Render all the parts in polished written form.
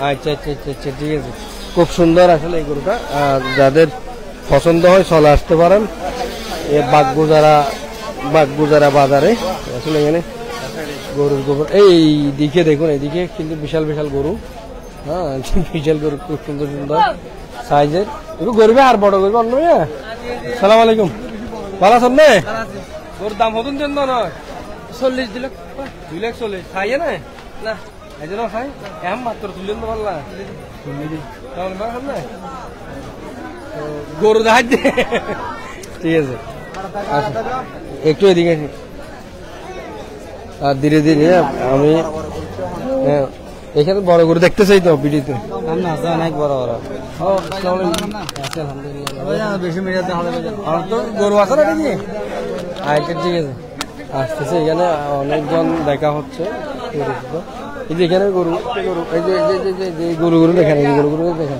আচ্ছা আচ্ছা আচ্ছা আচ্ছা, ঠিক আছে। খুব সুন্দর আসলে এই গরুটা, যাদের পছন্দ হয় চলে আসতে পারেন বাগগুজারা বাজারে। আসলে এখানে গরুর গোবর এই দিকে দেখুন, এইদিকে কিন্তু বিশাল বিশাল গরু। হ্যাঁ, বিশাল গরু, খুব সুন্দর সুন্দর সাইজের গরু আর বড় গরু অন্য। সালাম আলাইকুম, ভালো আছেন না? গরুর দাম হতুন দেন না 40 দিলাম 2 লাখ 40 খাইয়ে না না এই জন্য খাই এম মাত্র তুলেন তো পারলা গরু দেখা ঠিক আছে। একটু এদিকে আর ধীরে ধীরে আমি এখানে বড় গরু দেখতে চাই তো ভিডিওতে অনেক বড় বড়। গরু আছে না নাকি? আচ্ছা ঠিক আছে, আসতেছে। এখানে অনেকজন দেখা হচ্ছে। এই যে এখানে গরু এই যে গরুগুলো দেখেন, এই গরুগুলো দেখেন,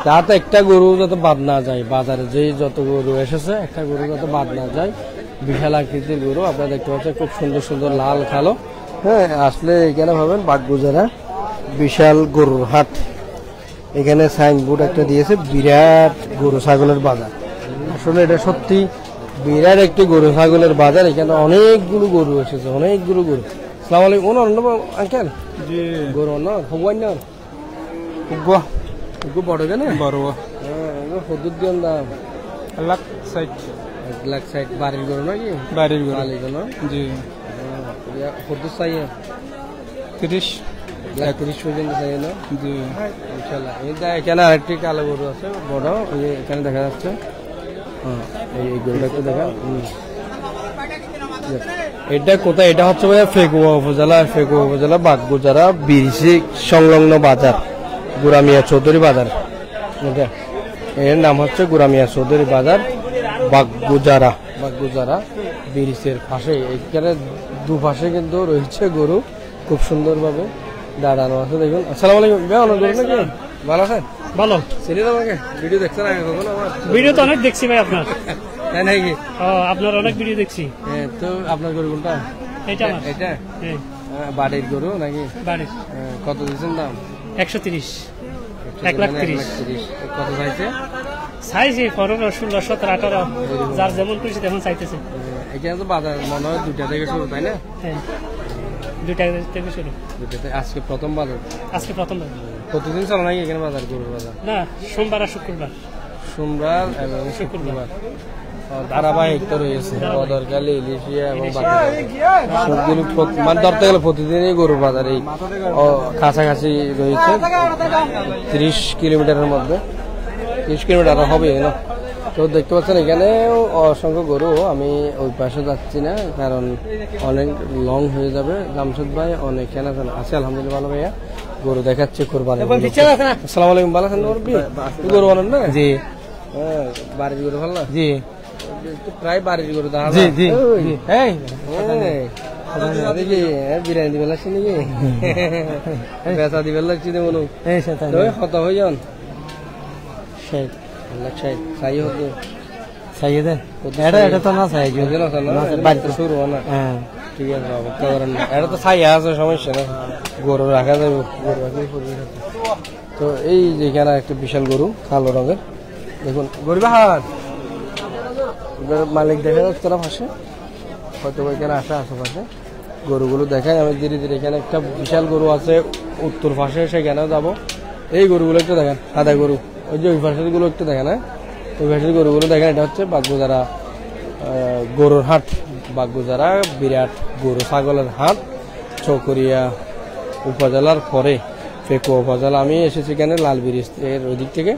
তাতে একটা গরু যাতে বাদ না যায় বাজারে, যে যত গরু এসেছে একটা গরু যাতে বাদ না যায়। বিশাল আকৃতির গরু আপনারা দেখতে পাচ্ছেন, খুব সুন্দর সুন্দর লাল কালো। হ্যাঁ, আসলে এখানে ভাবেন বাগগুজারা বিশাল গরুর হাট। এখানে সাইনবোর্ড একটা দিয়েছে, বিরাট গরু ছাগলের বাজার। আসলে এটা সত্যি বিরাট একটি গরু ছাগলের বাজার। এখানে অনেকগুলো গরু এসেছে, অনেকগুলো গরু। আসসালামু আলাইকুম আঙ্কেল। জি, গরু না হবাই না বড় কেন বড়? হ্যাঁ, হদুর দিন দাম 1,60,000 বাড়ির গরু নাকি? বাড়ির গরু গেল। জি, হদুর চাই 30 পর্যন্ত চাই না? জি ইনশাল্লাহ। এখানে আরেকটি কালো গরু আছে বড়, এখানে দেখা যাচ্ছে। এই গরুটা একটু দেখা। এটা কোথায়? এটা হচ্ছে ফেকুয়া উপজেলা বাগগুজারা বিরিশি সংলগ্ন বাজার, গুরামিয়া চৌধুরী বাজার। এটা এর নাম হচ্ছে গুরামিয়া চৌধুরী বাজার, বাগগুজারা বিরিশের পাশে। এখানে দুপাশে কিন্তু রয়েছে গরু, খুব সুন্দর ভাবে দাঁড়ানো আছে। দেখুন। আসসালামু আলাইকুম, অনেক গরু নাকি? ভালো আছেন? ভালো। চিনি তোমাকে? ভিডিও দেখছেন আগে কখনো? আমার ভিডিও তো অনেক দেখছি ভাই আপনার। তাই নাকি? আপনার অনেক ভিডিও দেখছি। হ্যাঁ, তো আপনার গরু কোনটা? এটা এটা বাড়ির গরু নাকি? বাড়ির। কত দিচ্ছেন দাম? 130। 1,30,000। কত চাইছে? চাইছি 15, 16, 17, 18, যার যেমন খুশি তেমন চাইতেছে। এখানে তো বাজার মনে হয় 2টা থেকে শুরু, তাই না? হ্যাঁ, 2টা থেকে শুরু। আজকে প্রথম বাজার? আজকে প্রথম বাজার। প্রতিদিন চলে নাকি এখানে বাজার, গরুর বাজার? না, সোমবার আর শুক্রবার। সোমবার এবং শুক্রবার ধারাবাহিক তো রয়েছে। বদরকালী, ইলিশিয়া এবং সবগুলো মানে ধরতে গেলে প্রতিদিনই গরুর বাজার এই কাছাকাছি রয়েছে। 30 কিলোমিটারের মধ্যে, 30 কিলোমিটার হবে না। তো দেখতে পাচ্ছেন এখানেও অসংখ্য গরু। আমি ওই পাশে যাচ্ছি না, কারণ অনেক লং হয়ে যাবে। জামশেদ ভাই অনেক কেনা আছে আলহামদুলিল্লাহ, ভালো ভাইয়া গরু দেখাচ্ছে কোরবানি। আসসালামু আলাইকুম, ভালো আছেন? গরু আনেন না? জি। হ্যাঁ, বাড়ির গরু ভালো না? জি, প্রায় বাড়ির গরু। জি জি। বিরিয়ানি দিবে লাগছে নাকি? বেচা দিবে লাগছে মনে কত হয়ে যান? 60 চাই হতো চাইয়ে দেন। এটা তো না চাই বাড়িতে শুরু না। হ্যাঁ ঠিক আছে, অপেক্ষা করেন না। এটা তো চাই আছে, সমস্যা না, গরু রাখা যাবে। গরু রাখলেই তো এই যেখানে একটা বিশাল গরু কালো রঙের, দেখুন গরু বাহার মালিক দেখা যাচ্ছে না পাশে, হয়তো এখানে আসা আশেপাশে গরুগুলো দেখায়। আমি ধীরে ধীরে এখানে একটা বিশাল গরু আছে উত্তর পাশে, সেখানেও যাবো। এই গরুগুলো একটু দেখেন, সাদা গরু, ওই যে ওই পাশের গুলো একটু দেখেন। হ্যাঁ, ওই পাশের গরুগুলো দেখেন। এটা হচ্ছে বাগগুজারা গরুর হাট, বাগগুজারা বিরাট গরু ছাগলের হাট, চকরিয়া উপজেলার পরে ফেকুয়া উপজেলা। আমি এসেছি এখানে লাল ব্রিজ এর ওই দিক থেকে,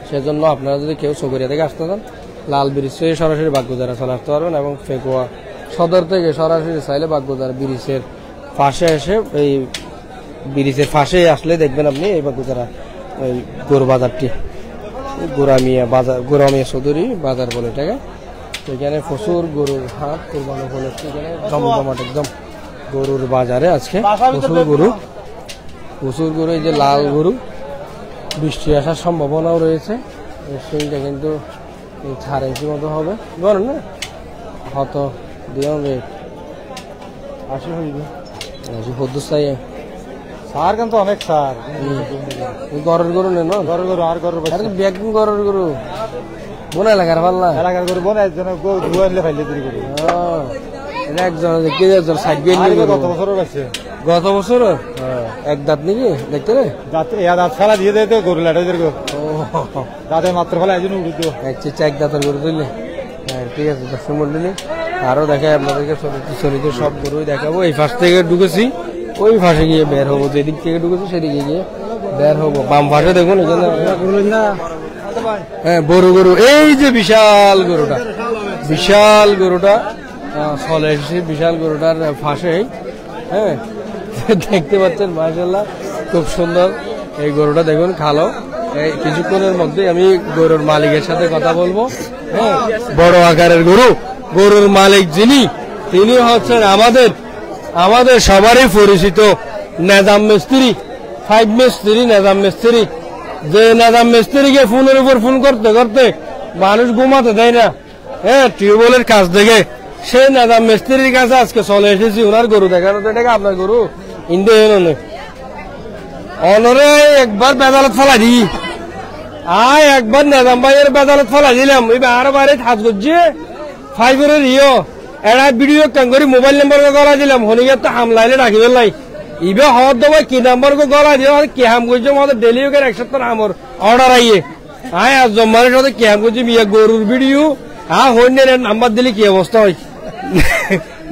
সেজন্য আপনারা যদি কেউ চকরিয়া থেকে আসতে চান, লাল ব্রিজ থেকে সরাসরি বাগগুজারা চলে আসতে পারবেন, এবং ফেকুয়া সদর থেকে সরাসরি চাইলে বাগগুজারা ব্রিজের পাশে এসে, এই ব্রিজের পাশে আসলে দেখবেন আপনি এই বাগগুজারা ওই গরু বাজারটি, গোরামিয়া বাজার, গোরামিয়া চৌধুরী বাজার বলে এটাকে। এখানে প্রচুর গরুর হাট, কোরবানি উপলক্ষে এখানে জমজমাট একদম গরুর বাজারে আজকে প্রচুর গরু। এই যে লাল গরু, বৃষ্টি আসার সম্ভাবনাও রয়েছে। সেইটা কিন্তু 6.5 ইঞ্চি মতো হবে, বলেন না? হত দিও রেট 80 হইবে। 80 চাই সার কিন্তু অনেক সার ঘরের গরু নেন ঘরের গরু আর ঘরের ব্যাগিং ঘরের গরু বোন এলাকার পাল্লা এলাকার গরু বোন একজন ধুয়া নিলে ফাইলে তৈরি করি এটা একজন কে একজন সাইড গিয়ে গত বছরও পাইছে গত বছর এক দাঁত নাকি দেখতে রে দাঁত ফেলা দিয়ে দেয় তো গরু লাটাই দাঁতে মাত্র ফেলা একজন উড়ে দিও এক দাঁতের গরু তুললে হ্যাঁ ঠিক আছে দর্শক মন্ডলী আরো দেখাই আপনাদেরকে চলিত সব গরুই দেখাবো এই পাশ থেকে ঢুকেছি ওই পাশে গিয়ে বের হবো যেদিক থেকে ঢুকেছি সেদিকে গিয়ে বের হবো বাম পাশে দেখুন এখানে হ্যাঁ বড় গরু এই যে বিশাল গরুটা চলে এসেছে বিশাল গরুটার ফাঁসে হ্যাঁ দেখতে পাচ্ছেন মাশাআল্লাহ খুব সুন্দর এই গরুটা দেখুন খালো এই কিছুক্ষণের মধ্যে আমি গরুর মালিকের সাথে কথা বলবো হ্যাঁ বড় আকারের গরুর মালিক যিনি তিনি হচ্ছেন আমাদের সবারই পরিচিত নেজাম মিস্ত্রি 5 মিস্ত্রি নেজাম মিস্ত্রি যে নেজাম মিস্ত্রিকে ফোনের উপর ফোন করতে করতে মানুষ ঘুমাতে দেয় না হ্যাঁ টিউবওয়েলের কাজ দেখে সেই নেজাম মিস্ত্রির কাছে আজকে চলে এসেছি ওনার গরু দেখানো তো এটাকে আপনার গরু ইন্ডিয়া অনরে একবার বেদালত ফেলা দি একবার নেজাম ভাইয়ের বেদালত ফেলা দিলাম আর বারে হাজ করছে 5 এরা ভিডিও কাম করে মোবাইল নাম্বার গলা দিলাম হনিকে তো হামলাইলে রাখি পেলাই ইবে হওয়ার দেবো কি নাম্বার গলা দিয়ে কি হাম করছে আমাদের ডেলি এক সপ্তাহ আমার অর্ডার আইয়ে আজ জম্মানের সাথে কি হাম করছি বিয়ে গরুর ভিডিও হইনের নাম্বার দিলে কি অবস্থা হয়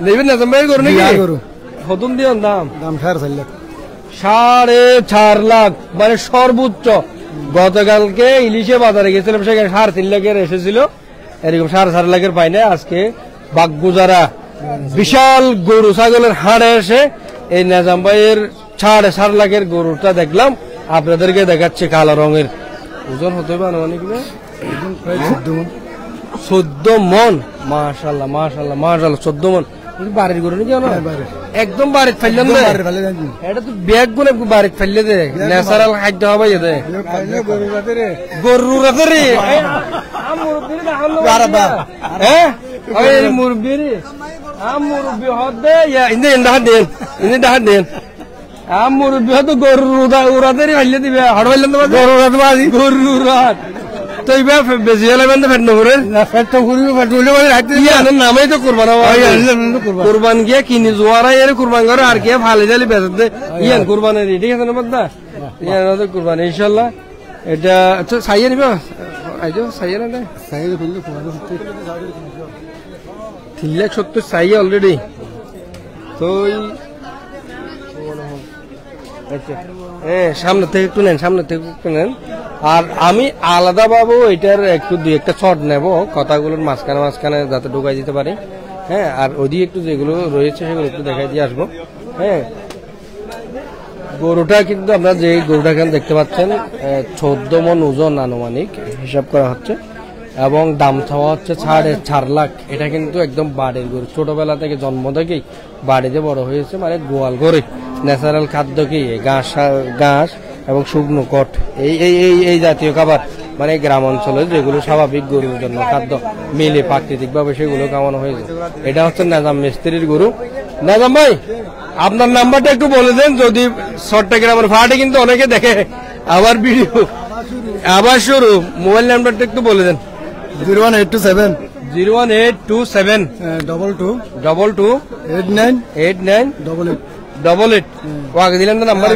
দেখবেন নেজাম ভাইয়ের গরু নাকি নতুন দিয়ে দাম 4.5 লাখ মানে সর্বোচ্চ গতকালকে ইলিশে বাজারে গেছিলাম সেখানে 3.5 লাখের এসেছিল এরকম 4.5 লাখের পাই না আজকে বাগগুজারা বিশাল গরু ছাগলের হাড়ে এসে এই নেজাম ভাইয়ের 4.5 লাখের গরুটা দেখলাম আপনাদেরকে দেখাচ্ছে কালো রঙের ওজন হতে পারে অনেক 14 মন মাশাআল্লাহ 14 মন বাড়ির গরু নাকি একদম বাড়ির ফেললেন এটা তো ব্যাগ গুলো বাড়ির ফেললে দে ন্যাচারাল খাদ্য হবে গরু রাতে মুরব্বী মুরব্বী হতে মুরব্বী হতো গরু উড়াতে ফেললে দিবে হাড় ফেললেন গরু রাত তো বেশি হলে ফেট নকরে নামেই তো কোরবান গিয়ে কিনি জোয়ারাই এর কোরবান করে আর কে ভালো জালি বেঁচে ইয়ান কোরবানের ঠিক আছে না বাদা ইয়ান কোরবান ইনশাল্লাহ এটা আচ্ছা সাইয়া নিবা আইজো সাইয়া না 370 সাইয়া অলরেডি তো সামনে থেকে একটু নেন আর আমি আলাদা পাবো এটার একটু 2-1টা শট নেব কথাগুলোর মাঝখানে যাতে ঢুকাই দিতে পারি হ্যাঁ আর ওদিকে একটু যেগুলো রয়েছে সেগুলো একটু দেখাই দিয়ে আসবো হ্যাঁ গরুটা কিন্তু আপনারা যে গরুটা এখানে দেখতে পাচ্ছেন 14 মন ওজন আনুমানিক হিসাব করা হচ্ছে এবং দাম চাওয়া হচ্ছে 4.5 লাখ এটা কিন্তু একদম বাড়ির গরু ছোটবেলা থেকে জন্ম থেকেই বাড়িতে বড় হয়েছে মানে গোয়াল করে ন্যাচারাল খাদ্য কি ঘাস এবং শুকনো কট এই জাতীয় খাবার মানে গ্রাম অঞ্চলে যেগুলো স্বাভাবিক গরুর জন্য খাদ্য মিলে প্রাকৃতিক ভাবে সেগুলো খাওয়ানো হয়েছে এটা হচ্ছে নেজাম মিস্ত্রির গরু নেজাম ভাই আপনার নাম্বারটা একটু বলে দেন যদি চট্টগ্রামের ফাটে কিন্তু অনেকে দেখে আবার ভিডিও আবার শুরু মোবাইল নাম্বারটা একটু বলে দেন 01827 22 89 88 ওয়াকে দিলেন তো নাম্বার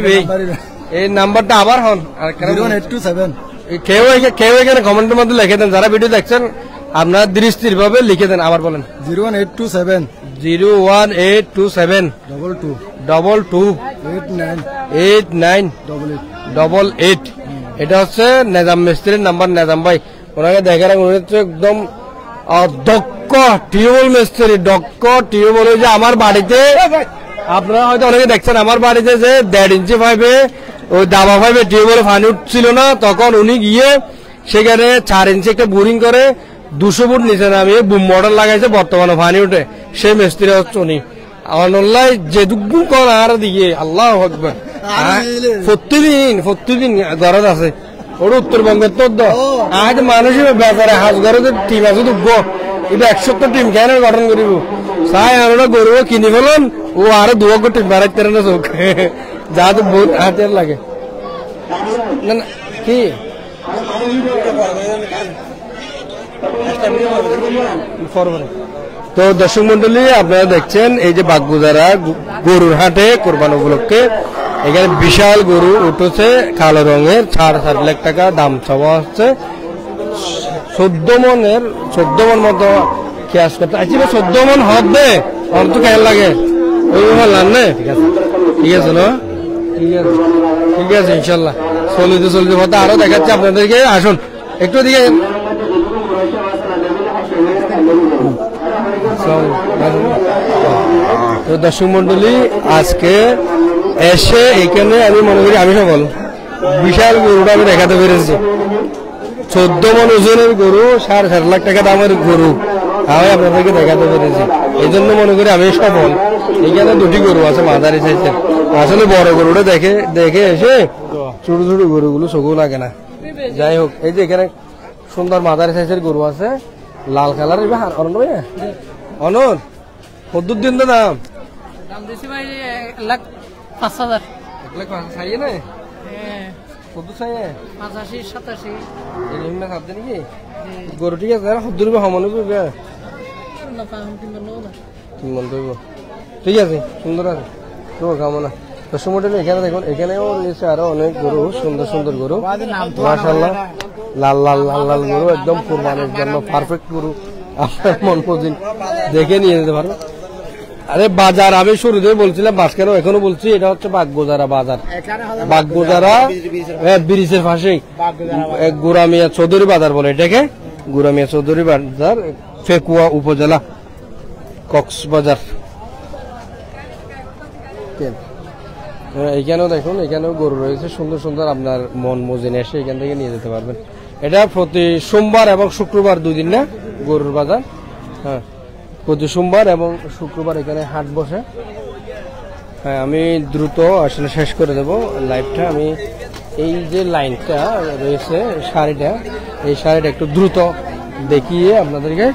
এই নাম্বারটা আবার হন 01827 কেউ এখানে কমেন্টের মধ্যে লিখে দেন যারা ভিডিও দেখছেন আপনারা দৃষ্টির ভাবে লিখে দেন আবার বলেন 01827 22 89 88 এটা হচ্ছে নেজাম মিস্ত্রির নাম্বার নেজাম ভাই ওনাকে দেখে রাখুন একদম দক্ষ টিউবওয়েল মিস্ত্রি দক্ষ টিউবওয়েল যে আমার বাড়িতে আপনারা হয়তো অনেকে দেখছেন আমার বাড়িতে যে 1.5 ইঞ্চি পাইপে ওই দাবা পাইপে টিউবওয়েল পানি উঠছিল না তখন উনি গিয়ে সেখানে 4 ইঞ্চি একটা বোরিং করে 200 ফুট নিচে নামিয়ে বুম মডেল লাগাইছে বর্তমানে পানি উঠে সেই মিস্ত্রি হচ্ছে উনি অনলাই যে দুগুণ কর আর দিয়ে আল্লাহ আকবার প্রতিদিন গরজ আছে ওর উত্তরবঙ্গের তো আজ মানুষ ব্যাপারে হাজ গরজের টিম আছে দুগ্গ এটা 170 টিম কেন গঠন করিব চাই আমরা গরু কিনি ফেলুন ও আরো 2 টিম বাড়াইতে না চোখ যা তো বহুত হাতের লাগে না না কি তো দর্শক মন্ডলী আপনারা দেখছেন এই যে বাগগুজারা গরুর হাটে কোরবানি উপলক্ষে এখানে বিশাল গরু উঠেছে কালো রঙের 4.5 লাখ টাকা দাম চাওয়া হচ্ছে 14 মন মতো খেয়াস করতে আচ্ছা 14 মন হবে অর্থ খেয়াল লাগে ওই লান না ঠিক আছে না ঠিক আছে ইনশাল্লাহ চলতে কথা আরো দেখাচ্ছি আপনাদেরকে আসুন একটু দিকে তো দর্শক মন্ডলী আজকে এসে এখানে আমি মনে করি আমি সফল বিশাল গরুটা আমি দেখাতে পেরেছি 14 মন ওজনের গরু 4.5 লাখ টাকা দামের গরু আমি আপনাদেরকে দেখাতে পেরেছি এই জন্য মনে করি আমি সফল এখানে দুটি গরু আছে মাঝারি সাইজের আসলে বড় গরুটা দেখে এসে ছোট ছোট গরুগুলো চোখও লাগে না যাই হোক এই যে এখানে সুন্দর মাঝারি সাইজের গরু আছে লাল কালার অনন্ত ভাই অনন্ত কদ্দুর দিন তো দাম দিছি ভাই 1,05,000 চাইয়ে না কত চাইয়ে 85-87 এরকম না খাতে নাকি গরু ঠিক আছে সত্তর রুপে সমান হবে ঠিক আছে সুন্দর আছে তো কামনা দর্শক মন্ডলী এখানে দেখুন এখানেও রয়েছে আরো অনেক গরু সুন্দর গরু মাশাআল্লাহ লাল লাল লাল লাল গরু একদম কুরবানির জন্য পারফেক্ট গরু আপনার মন পছন্দ দেখে নিয়ে যেতে পারবেন আরে বাজার আমি শুরুতে বলছিলাম বাসকেরও এখনো বলছি এটা হচ্ছে বাগবোজারা বাজার বাগবোজারা ব্রিজের পাশেই গুরামিয়া চৌধুরী বাজার বলে এটাকে গুরামিয়া চৌধুরী বাজার ফেকুয়া উপজেলা কক্সবাজার এখানেও দেখুন এখানেও গরু রয়েছে সুন্দর আপনার মন মজিনে এসে এখান থেকে নিয়ে যেতে পারবেন এটা প্রতি সোমবার এবং শুক্রবার 2 দিন না গরুর বাজার হ্যাঁ প্রতি সোমবার এবং শুক্রবার এখানে হাট বসে হ্যাঁ আমি দ্রুত আসলে শেষ করে দেব লাইভটা আমি এই যে লাইনটা রয়েছে শাড়িটা এই শাড়িটা একটু দ্রুত দেখিয়ে আপনাদেরকে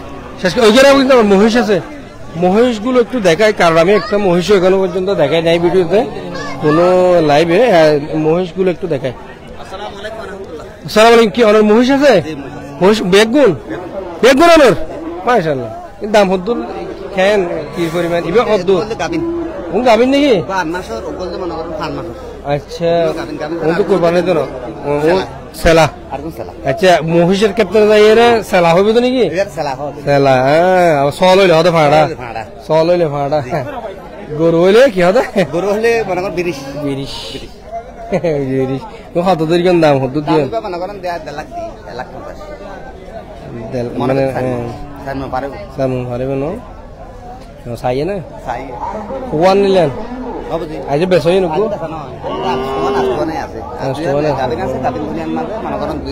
শেষ করে ওইখানে কিন্তু আমার মহিষ আছে মহিষগুলো একটু দেখাই কারণ আমি একটা মহিষ এখনো পর্যন্ত দেখাই নাই ভিডিওতে কোনো লাইভে মহিষগুলো একটু দেখাই আসসালামু আলাইকুম কি অনার মহিষ আছে মহিষ বেগুন অনার মাশাআল্লাহ দাম হদ্দুল খেন কি পরিমাণ ইবে হদ্দুল গাবিন নাকি আচ্ছা তো কোরবানির জন্য সেলা আচ্ছা মহিষের ক্ষেত্রে যাই সেলা হবে তো নাকি সেলা হ্যাঁ সল হইলে হতে ভাড়া সল হইলে ভাড়া গরু হইলে কি হতে গরু হলে মনে করেন 20 কত দূর কেন দাম হদ্দুল দিয়ে মনে করেন 1.5 লাখ 1,50,000 মানে পারবে না চাইয়ে না চাই ওয়ান নিলেন বাবু জি আজ বেসই নকু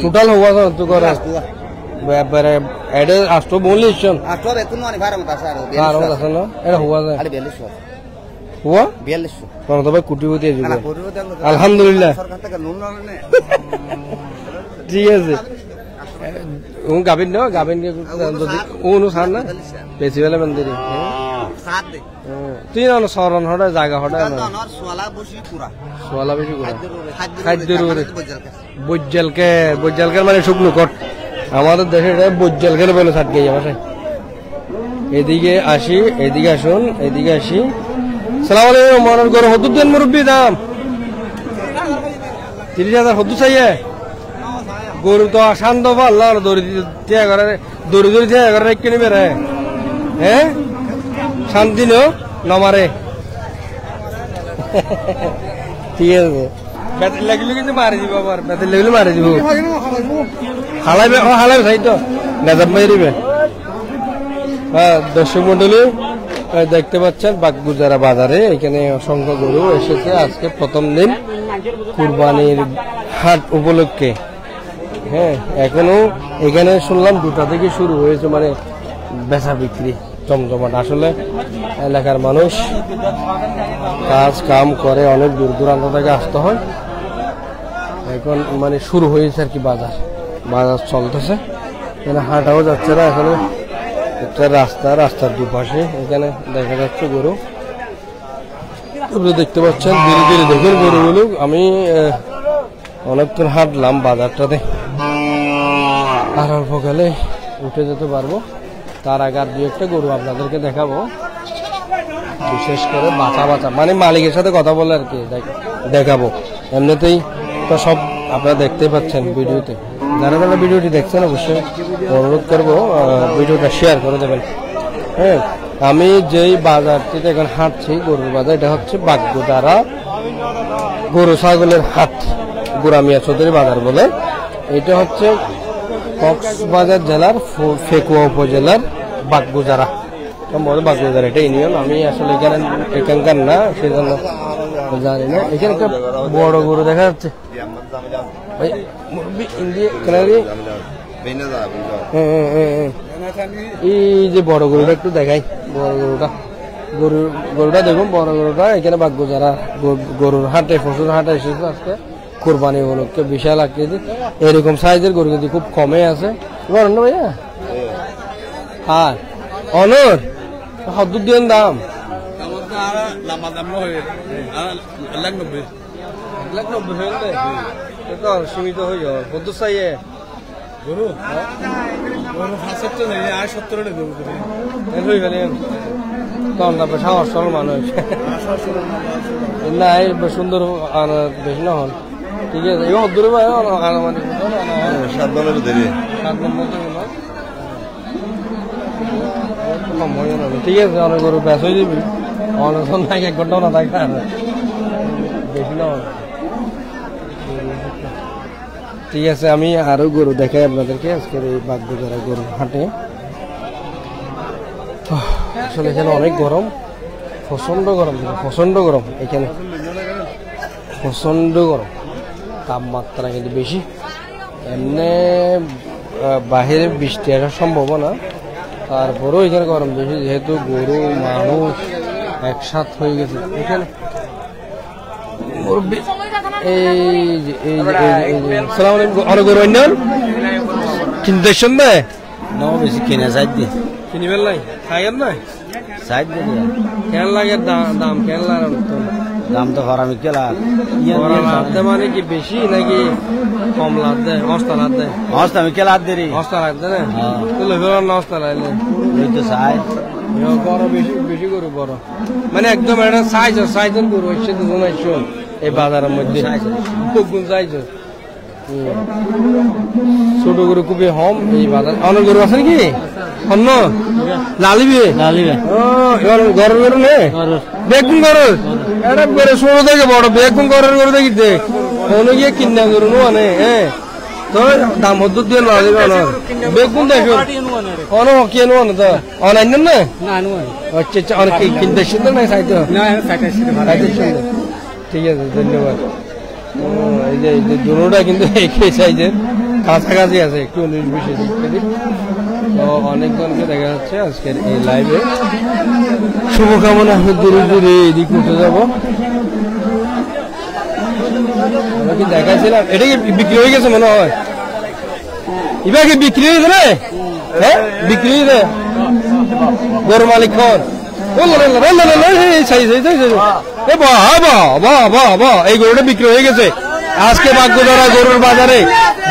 টোটাল হওয়া তো করে ব্যাপারে এডে আষ্ট বলিছন আর আছে না এটা হওয়া যায় হওয়া 4200 কোন তবে কোটিপতি হয়ে যাবে আলহামদুলিল্লাহ ঠিক আছে গাবিন না গাবিন যদি ওনো ছাড় না বেশি বেলা মন্দিরে তুই না সরণ হটা জায়গা হটা সোয়ালা বেশি পুরা খাদ্যের উপরে বজ্জালকে মানে শুকনো কট আমাদের দেশে বজ্জালকে বলে ছাট গিয়ে যাবে এদিকে আসুন এদিকে আসি সালাম আলাইকুম মনের গরু হদুর দেন মুরব্বী দাম 30,000 হদু চাইয়ে গরু তো শান্ত আল্লাহ দড়ি রেখে নিবে রে হ্যাঁ শান্তি নমারে ঠিক আছে বেতন লাগলে কিন্তু মারি দিব আবার বেতন লাগলে মারি দিব হালাইবে চাই তো নেজাব মারিবে হ্যাঁ দর্শক মন্ডলী দেখতে পাচ্ছেন বাগগুজারা বাজারে এখানে অসংখ্য গরু এসেছে আজকে প্রথম দিন কুরবানির হাট উপলক্ষে হ্যাঁ এখনো এখানে শুনলাম 2টা থেকে শুরু হয়েছে মানে বেচা বিক্রি জমজমাট আসলে এলাকার মানুষ কাজ কাম করে অনেক দূর দূরান্ত থেকে আসতে হয় এখন মানে শুরু হয়েছে আর কি বাজার চলতেছে এখানে হাঁটাও যাচ্ছে না এখানে একটা রাস্তার দুপাশে এখানে দেখা যাচ্ছে গরু আপনারা দেখতে পাচ্ছেন ধীরে ধীরে দেখুন গরুগুলো। আমি অনেকক্ষণ হাঁটলাম বাজারটাতে, আর অল্প কালে উঠে যেতে পারবো। তার আগে আর দু একটা গরু আপনাদেরকে দেখাবো, বিশেষ করে বাঁচা বাঁচা, মানে মালিকের সাথে কথা বলে আর কি দেখাবো। এমনিতেই তো সব আপনারা দেখতেই পাচ্ছেন ভিডিওতে। যারা যারা ভিডিওটি দেখছেন অবশ্যই অনুরোধ করবো ভিডিওটা শেয়ার করে দেবেন। হ্যাঁ, আমি যেই বাজারটিতে এখন হাঁটছি, গরুর বাজার, এটা হচ্ছে বাগদুদারা গরু ছাগলের হাট, গুরামিয়া চৌধুরী বাজার বলে। এটা হচ্ছে কক্সবাজার জেলার ফেকুয়া উপজেলার বাগগুজারা, বাগগুজারা এটা ইউনিয়ন। আমি আসলে এখানকার না, সেই জন্য জানি না। এখানে একটা বড় গরু দেখা যাচ্ছে, এই যে বড় গরুটা একটু দেখাই। বড় গরুটা দেখুন, বড় গরুটা এখানে বাগগুজারা গরুর হাটে, পশুর হাটে এসেছে আজকে কোরবানি উপলক্ষে। বিশাল আকৃতি এরকম সাইজের গরু কিন্তু খুব কমে আছে। বলেন না ভাইয়া? হ্যাঁ, অনর হদ্দুর দিন দাম সীমিত হয়ে যাওয়ার হদ্দুর চাইয়ে গরু কম দামে সাহস সরল মানুষ না, সুন্দর বেশি না হন। ঠিক আছে, এই হদ্দুরে ভাই মানে 7 নম্বর দেরি, 7 নম্বর ঠিক আছে। অনেক গরু ব্যাস হয়ে যাবি, অনেক নাই 1 ঘন্টাও না থাকে, বেশি না। ঠিক আছে, আমি আরো গরু দেখাই আপনাদেরকে আজকের এই বাগদুজারা গরু হাটে। আসলে এখানে অনেক গরম, প্রচন্ড গরম, প্রচন্ড গরম এখানে, প্রচন্ড গরম, তাপমাত্রা কিন্তু বেশি। এমনি বাহিরে বৃষ্টি আসার সম্ভাবনা, তারপরেও এখানে গরম বেশি, যেহেতু গরু মানুষ একসাথ হয়ে গেছে এখানে। অনেক গরু কিনতে দেয় বেশি কিনে সাইড দিয়ে কিনিবেন নাই, খাইয়েন নাই সাইড দিয়ে কেন লাগে দাম, কেন লাগে দাম তো আমি কেলা লাভ দেয়, মানে কি বেশি নাকি কম লাভ দেয়? অস্তা লাভ দেয়, অস্তা আমি কে লাভ দেরি, অস্তা লাভ দেয় না, অস্তা লাগলে তো চাই বড়, বেশি বেশি গরু বড়, মানে একদম একটা সাইজের গরু হচ্ছে দুজন আসছো এই বাজারের মধ্যে, গুণ সাইজ। ছোট গরু খুবই কম এই বাজার। অনেক গরু আছে নাকি অন্য লালিবে ঘরের গরু নেই, বেগুন গরুর এটা করে ছোট থেকে বড় বেগুন ঘরের গরু দেখিতে অনেক গিয়ে কিনা গরু মানে। হ্যাঁ, তো দাম হদ্দুর দিয়ে লালিবে বেগুন দেখো অনেক কেন তো অনলাইন না, আচ্ছা অনেক কিনতে সুন্দর না সাইতে। ঠিক আছে, ধন্যবাদ। এই যে দুটোটা কিন্তু একই সাইজের, কাছাকাছি আছে, একটু 19-20 ইত্যাদি। তো অনেকজনকে দেখা যাচ্ছে আজকের এই লাইভে। শুভকামনা, দূরে দূরে এদিক উঠে যাবো। আমরা কি দেখাচ্ছিলাম, এটা কি বিক্রি হয়ে গেছে মনে হয়? এবার কি বিক্রি হয়েছে রে? হ্যাঁ, বিক্রি হয়েছে গরু মালিক খন এই গরুটা বিক্রি হয়ে গেছে আজকে বাগদুজারা গরুর বাজারে।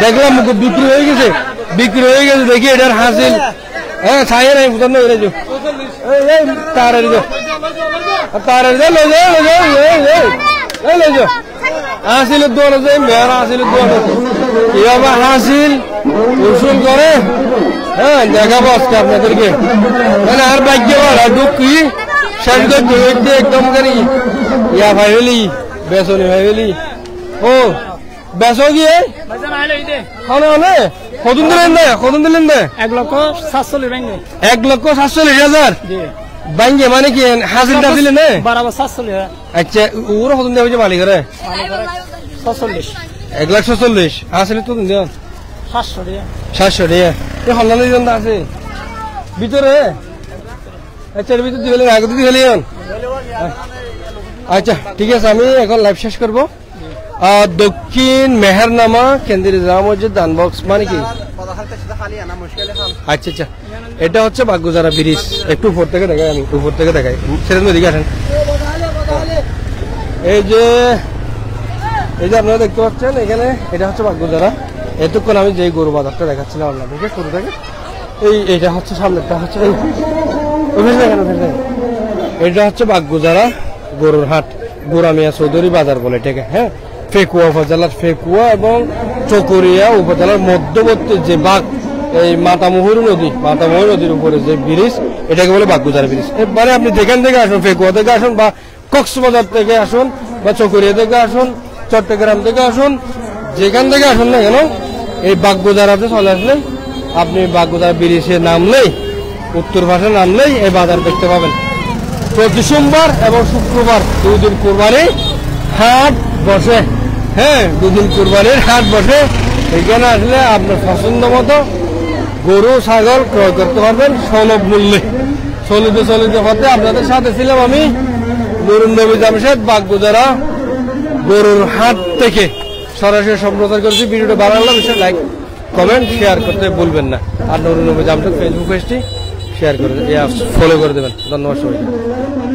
দেখলাম বিক্রি হয়ে গেছে, বিক্রি হয়ে গেছে। দেখি এটার হাসিল, হ্যাঁ ছাইয়ে নাই হাসিলের দোয়ান আছে, মেয়ার হাসিলের দোয়ান আছে, কিভাবে হাসিল উসুল করে। হ্যাঁ, দেখাবো আজকে আপনাদেরকে। মানে আর ভাগ্য দুঃখী শেষ করতে একদম করে ইয়া ভাইলি বেসনি ভাইলি। ও বেসো গিয়ে কতদিন দিলেন দে, কতদিন দিলেন দে? 1,47,000 ব্যাঙ্গে, মানে কি হাজিরটা দিলেন? আচ্ছা, ওরা কতদিন দেওয়া হয়েছে মালিক? 1,46,000 আসলে তো 700 টাকা হল্লান আছে ভিতরে। আচ্ছা, এর ভিতরে দিবেন, আগে দিদি হলে। আচ্ছা ঠিক আছে, আমি এখন লাইভ শেষ করবো। দক্ষিণ মেহেরনামা কেন্দ্রীয় জামা মসজিদ দানবক্স, মানে কি? আচ্ছা আচ্ছা, এটা হচ্ছে বাগদুজারা ব্রিজ। একটু উপর থেকে দেখাই, আমি উপর থেকে দেখাই, সেটা দিকে আসেন। এই যে আপনারা দেখতে পাচ্ছেন এখানে এটা হচ্ছে বাগগুজারা। এতক্ষণ আমি যে গরু বাজারটা দেখাচ্ছিলাম আপনাদেরকে শুরু থেকে, এইটা হচ্ছে সামনেরটা হচ্ছে এটা হচ্ছে বাগগুজারা গরুর হাট, গোরামিয়া চৌধুরী বাজার বলে এটাকে। হ্যাঁ, ফেকুয়া উপজেলার ফেকুয়া এবং চকরিয়া উপজেলার মধ্যবর্তী যে বাগ, এই মাতামুহুরী নদীর উপরে যে ব্রিজ, এটাকে বলে বাগগুজারা ব্রিজ। এবারে আপনি যেখান থেকে আসুন, ফেকুয়া থেকে আসুন বা কক্সবাজার থেকে আসুন বা চকরিয়া থেকে আসুন, চট্টগ্রাম থেকে আসুন, যেখান থেকে আসুন না কেন, এই বাগগুজারাতে চলে আসলে আপনি বাগগুজারা ব্রিজে নামলেই, উত্তর পাশে নামলেই এই বাজার দেখতে পাবেন। প্রতি সোমবার এবং শুক্রবার 2 দিন কুরবানি হাট বসে। হ্যাঁ, 2 দিন কুরবানির হাট বসে। এখানে আসলে আপনার পছন্দ মতো গরু ছাগল ক্রয় করতে পারবেন সুলভ মূল্যে। চলিতে পথে আপনাদের সাথে ছিলাম আমি নুরুন নবী জামশেদ, বাগগুজারা গরুর হাট থেকে সরাসরি সম্প্রচার করেছি। ভিডিওটা ভালো লাগলে অবশ্যই লাইক, কমেন্ট, শেয়ার করতে ভুলবেন না। আর নুরুন নবী জামশেদ ফেসবুক পেজটি শেয়ার করে ফলো করে দেবেন। ধন্যবাদ সবাইকে।